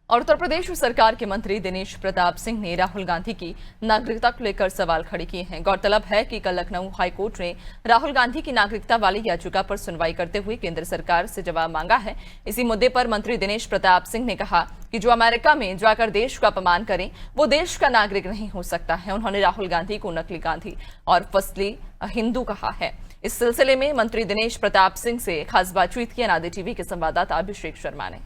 और उत्तर प्रदेश सरकार के मंत्री दिनेश प्रताप सिंह ने राहुल गांधी की नागरिकता को लेकर सवाल खड़े किए हैं। गौरतलब है कि कल लखनऊ हाईकोर्ट ने राहुल गांधी की नागरिकता वाली याचिका पर सुनवाई करते हुए केंद्र सरकार से जवाब मांगा है। इसी मुद्दे पर मंत्री दिनेश प्रताप सिंह ने कहा कि जो अमेरिका में जाकर देश का अपमान करें वो देश का नागरिक नहीं हो सकता है। उन्होंने राहुल गांधी को नकली गांधी और फसली हिंदू कहा है। इस सिलसिले में मंत्री दिनेश प्रताप सिंह से खास बातचीत की अनादि टीवी के संवाददाता अभिषेक शर्मा ने।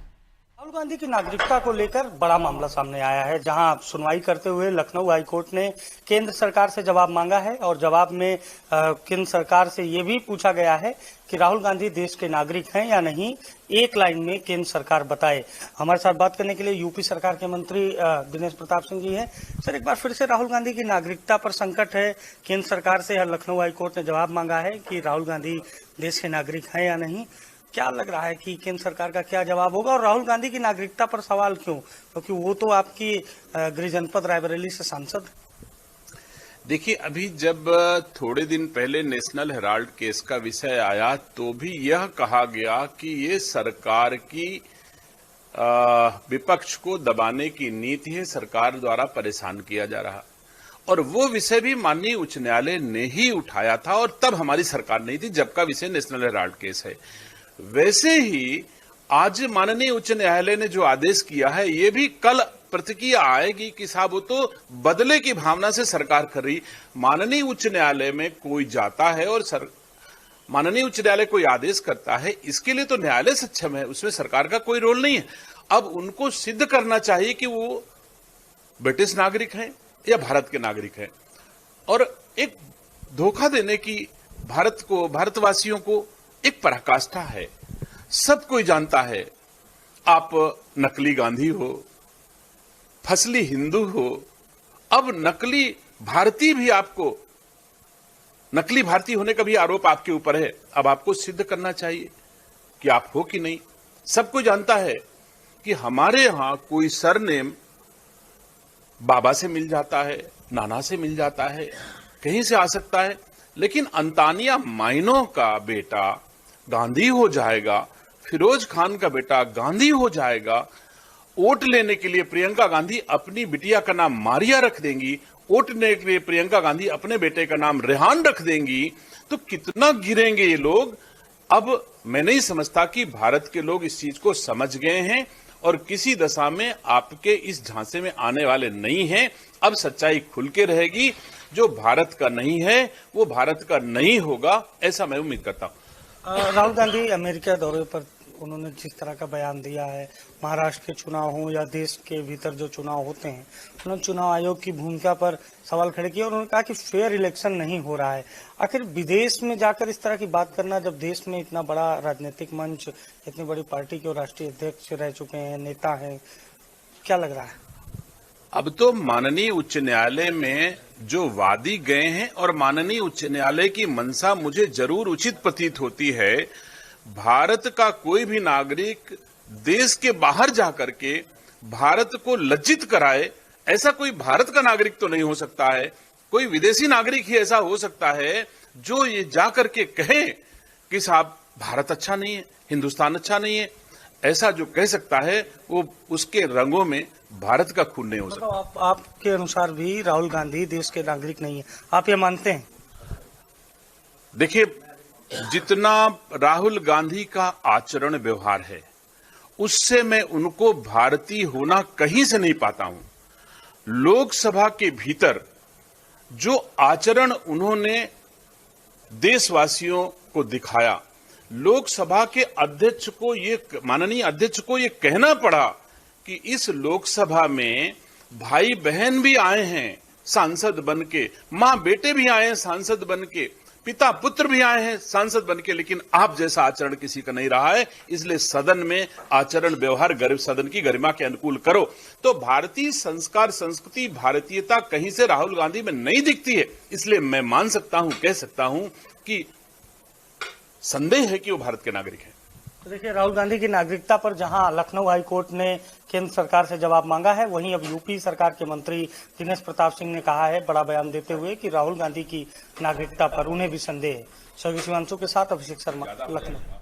राहुल गांधी की नागरिकता को लेकर बड़ा मामला सामने आया है, जहां सुनवाई करते हुए लखनऊ हाईकोर्ट ने केंद्र सरकार से जवाब मांगा है और जवाब में केंद्र सरकार से ये भी पूछा गया है कि राहुल गांधी देश के नागरिक हैं या नहीं। एक लाइन में केंद्र सरकार बताए। हमारे साथ बात करने के लिए यूपी सरकार के मंत्री दिनेश प्रताप सिंह जी हैं। सर, एक बार फिर से राहुल गांधी की नागरिकता पर संकट है। केंद्र सरकार से लखनऊ हाईकोर्ट ने जवाब मांगा है कि राहुल गांधी देश के नागरिक हैं या नहीं। क्या लग रहा है कि केंद्र सरकार का क्या जवाब होगा और राहुल गांधी की नागरिकता पर सवाल क्यों? क्योंकि वो तो आपकी गृह जनपद रायबरेली से सांसद। देखिए, अभी जब थोड़े दिन पहले नेशनल हेराल्ड केस का विषय आया तो भी यह कहा गया कि ये सरकार की विपक्ष को दबाने की नीति है, सरकार द्वारा परेशान किया जा रहा। और वो विषय भी माननीय उच्च न्यायालय ने ही उठाया था और तब हमारी सरकार नहीं थी, जबका विषय नेशनल हेराल्ड केस है। वैसे ही आज माननीय उच्च न्यायालय ने जो आदेश किया है, ये भी कल प्रतिक्रिया आएगी कि साहब वो तो बदले की भावना से सरकार कर रही। माननीय उच्च न्यायालय में कोई जाता है और माननीय उच्च न्यायालय कोई आदेश करता है, इसके लिए तो न्यायालय सक्षम है, उसमें सरकार का कोई रोल नहीं है। अब उनको सिद्ध करना चाहिए कि वो ब्रिटिश नागरिक हैं या भारत के नागरिक हैं। और एक धोखा देने की भारतवासियों को एक पराकाष्ठा है। सब कोई जानता है आप नकली गांधी हो, फसली हिंदू हो, अब नकली भारतीय भी, आपको नकली भारतीय होने का भी आरोप आपके ऊपर है। अब आपको सिद्ध करना चाहिए कि आप हो कि नहीं। सबको जानता है कि हमारे यहां कोई सरनेम बाबा से मिल जाता है, नाना से मिल जाता है, कहीं से आ सकता है, लेकिन अंतानिया माइनो का बेटा गांधी हो जाएगा, फिरोज खान का बेटा गांधी हो जाएगा। वोट लेने के लिए प्रियंका गांधी अपनी बिटिया का नाम मारिया रख देंगी, वोट लेने के लिए प्रियंका गांधी अपने बेटे का नाम रेहान रख देंगी। तो कितना गिरेंगे ये लोग। अब मैं नहीं समझता कि भारत के लोग इस चीज को समझ गए हैं और किसी दशा में आपके इस झांसे में आने वाले नहीं हैं। अब सच्चाई खुल के रहेगी। जो भारत का नहीं है वो भारत का नहीं होगा, ऐसा मैं उम्मीद करता हूं। राहुल गांधी अमेरिका दौरे पर उन्होंने जिस तरह का बयान दिया है, महाराष्ट्र के चुनाव हो या देश के भीतर जो चुनाव होते हैं, उन्होंने चुनाव आयोग की भूमिका पर सवाल खड़े किए और उन्होंने कहा कि फेयर इलेक्शन नहीं हो रहा है। आखिर विदेश में जाकर इस तरह की बात करना, जब देश में इतना बड़ा राजनीतिक मंच, इतनी बड़ी पार्टी के राष्ट्रीय अध्यक्ष रह चुके हैं, नेता हैं, क्या लग रहा है? अब तो माननीय उच्च न्यायालय में जो वादी गए हैं और माननीय उच्च न्यायालय की मंशा मुझे जरूर उचित प्रतीत होती है। भारत का कोई भी नागरिक देश के बाहर जाकर के भारत को लज्जित कराए, ऐसा कोई भारत का नागरिक तो नहीं हो सकता है। कोई विदेशी नागरिक ही ऐसा हो सकता है जो ये जाकर के कहे कि साहब भारत अच्छा नहीं है, हिंदुस्तान अच्छा नहीं है। ऐसा जो कह सकता है वो उसके रंगों में भारत का खून नहीं हो सकता। आपके अनुसार भी राहुल गांधी देश के नागरिक नहीं है, आप ये मानते हैं? देखिए, जितना राहुल गांधी का आचरण व्यवहार है, उससे मैं उनको भारतीय होना कहीं से नहीं पाता हूं। लोकसभा के भीतर जो आचरण उन्होंने देशवासियों को दिखाया, लोकसभा के अध्यक्ष को माननीय अध्यक्ष को ये कहना पड़ा कि इस लोकसभा में भाई बहन भी आए हैं सांसद बनके, मां बेटे भी आए हैं सांसद बनके, पिता पुत्र भी आए हैं सांसद बनके, लेकिन आप जैसा आचरण किसी का नहीं रहा है। इसलिए सदन में आचरण व्यवहार सदन की गरिमा के अनुकूल करो। तो भारतीय संस्कार, संस्कृति, भारतीयता कहीं से राहुल गांधी में नहीं दिखती है। इसलिए मैं मान सकता हूं, कह सकता हूं कि संदेह है कि वो भारत के नागरिक हैं। तो देखिए, राहुल गांधी की नागरिकता पर जहां लखनऊ हाईकोर्ट ने केंद्र सरकार से जवाब मांगा है, वहीं अब यूपी सरकार के मंत्री दिनेश प्रताप सिंह ने कहा है, बड़ा बयान देते हुए, कि राहुल गांधी की नागरिकता पर उन्हें भी संदेह है। सहयोगी शिवांशु के साथ अभिषेक शर्मा, लखनऊ।